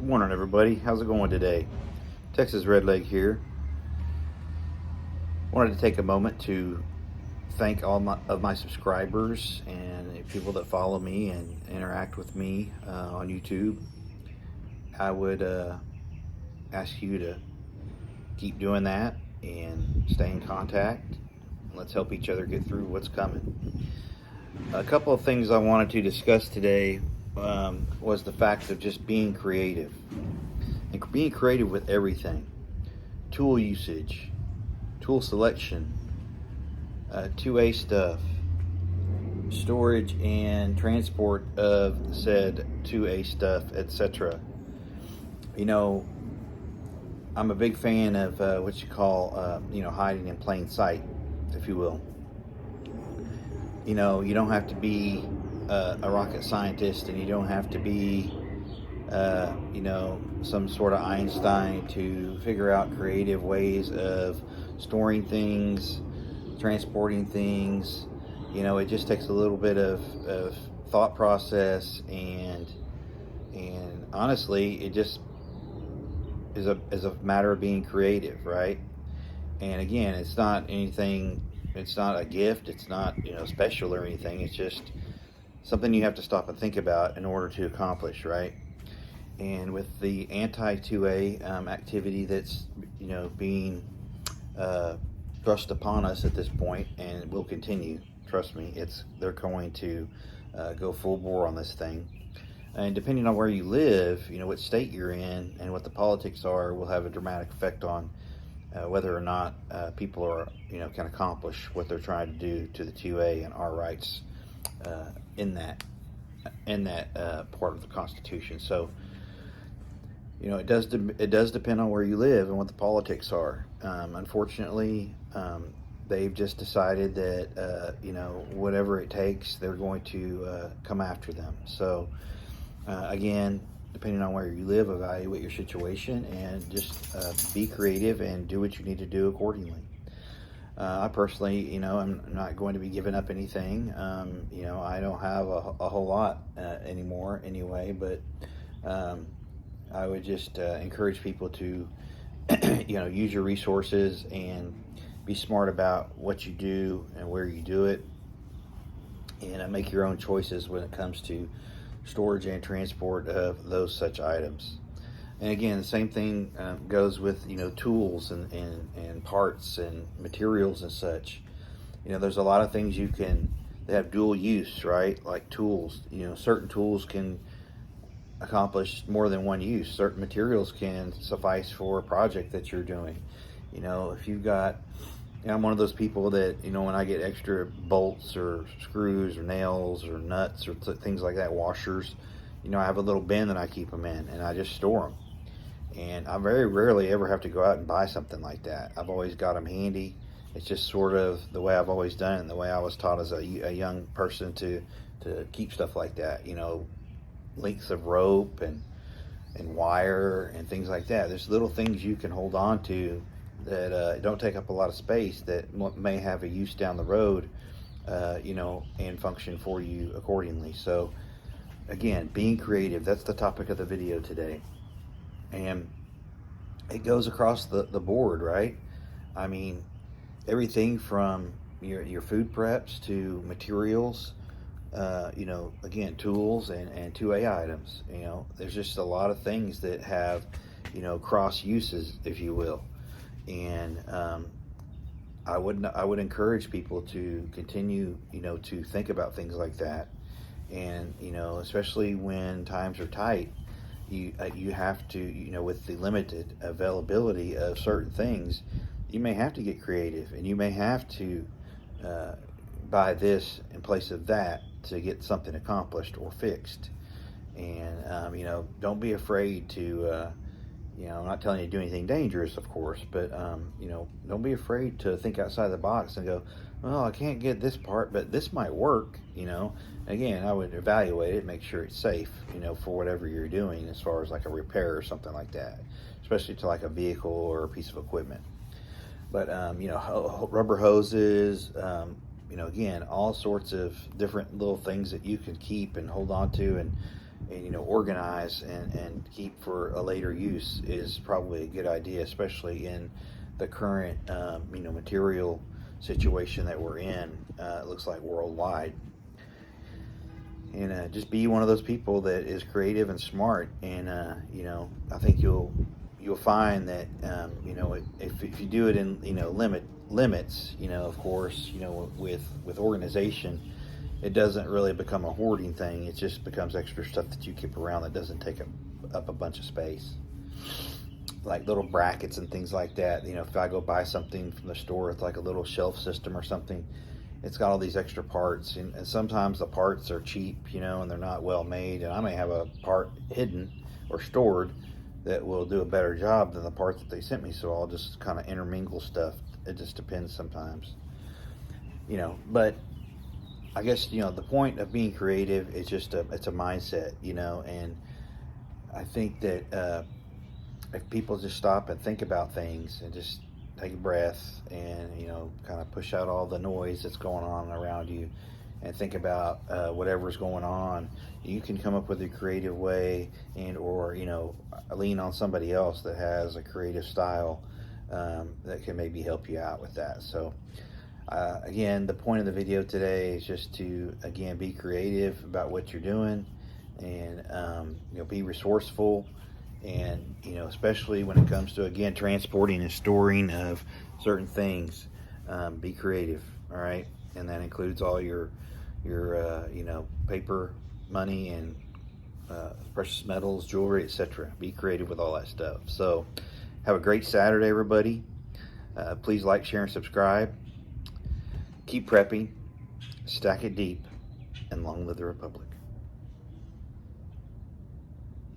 Good morning, everybody. How's it going today? Texas Redleg here. Wanted to take a moment to thank all of my subscribers and people that follow me and interact with me on YouTube. I would ask you to keep doing that and stay in contact. Let's help each other get through what's coming. A couple of things I wanted to discuss today was the fact of just being creative. And being creative with everything. Tool usage, tool selection, 2A stuff, storage and transport of said 2A stuff, etc. You know, I'm a big fan of what you call, hiding in plain sight, if you will. You know, you don't have to be a rocket scientist, and you don't have to be some sort of Einstein to figure out creative ways of storing things, transporting things. You know, it just takes a little bit of thought process, and honestly, it just is a matter of being creative, right? And again, it's not anything. It's not a gift. It's not special or anything. It's just something you have to stop and think about in order to accomplish, right? And with the anti-2A activity that's being thrust upon us at this point, and will continue. Trust me, they're going to go full bore on this thing. And depending on where you live, what state you're in, and what the politics are, will have a dramatic effect on whether or not people are can accomplish what they're trying to do to the 2A and our rights in that part of the Constitution. So. It does depend on where you live and what the politics are. Unfortunately, they've just decided that whatever it takes, they're going to come after them. So again, depending on where you live, evaluate your situation and just be creative and do what you need to do accordingly. I personally, I'm not going to be giving up anything. I don't have a whole lot anymore anyway, but I would just encourage people to, use your resources and be smart about what you do and where you do it, and make your own choices when it comes to storage and transport of those such items. And again, the same thing goes with tools and parts and materials and such. There's a lot of things that have dual use, right? Like tools. Certain tools can accomplish more than one use. Certain materials can suffice for a project that you're doing. If you've got, I'm one of those people that, when I get extra bolts or screws or nails or nuts or things like that, washers, I have a little bin that I keep them in, and I just store them. And I very rarely ever have to go out and buy something like that. I've always got them handy. It's just sort of the way I've always done it, and the way I was taught as a young person to keep stuff like that. Lengths of rope and wire and things like that. There's little things you can hold on to that don't take up a lot of space, that may have a use down the road, and function for you accordingly. So again, being creative, that's the topic of the video today. And it goes across the board, right? I mean, everything from your food preps to materials, again, tools and 2A items. There's just a lot of things that have, cross uses, if you will. And I would encourage people to continue, to think about things like that. And, especially when times are tight, you have to, with the limited availability of certain things, you may have to get creative, and you may have to buy this in place of that to get something accomplished or fixed. And don't be afraid to I'm not telling you to do anything dangerous, of course, but don't be afraid to think outside the box and go, well, I can't get this part, but this might work. Again, I would evaluate it, make sure it's safe, for whatever you're doing, as far as like a repair or something like that, especially to like a vehicle or a piece of equipment. But rubber hoses, again, all sorts of different little things that you can keep and hold on to, and and organize and keep for a later use is probably a good idea, especially in the current material situation that we're in. It looks like worldwide. And just be one of those people that is creative and smart. And I think you'll find that if you do it in limits, of course, with organization, it doesn't really become a hoarding thing. It just becomes extra stuff that you keep around that doesn't take up a bunch of space, like little brackets and things like that. If I go buy something from the store with like a little shelf system or something, it's got all these extra parts, and sometimes the parts are cheap, and they're not well made, and I may have a part hidden or stored that will do a better job than the part that they sent me. So I'll just kind of intermingle stuff. It just depends sometimes, but I guess the point of being creative is just it's a mindset, and I think that if people just stop and think about things and just take a breath and kind of push out all the noise that's going on around you and think about whatever's going on, you can come up with a creative way, and or lean on somebody else that has a creative style that can maybe help you out with that. So again, the point of the video today is just to be creative about what you're doing, and be resourceful, and especially when it comes to transporting and storing of certain things, be creative. All right, and that includes all your paper, money, and precious metals, jewelry, etc. Be creative with all that stuff. So have a great Saturday, everybody. Please like, share, and subscribe. Keep prepping, stack it deep, and long live the Republic.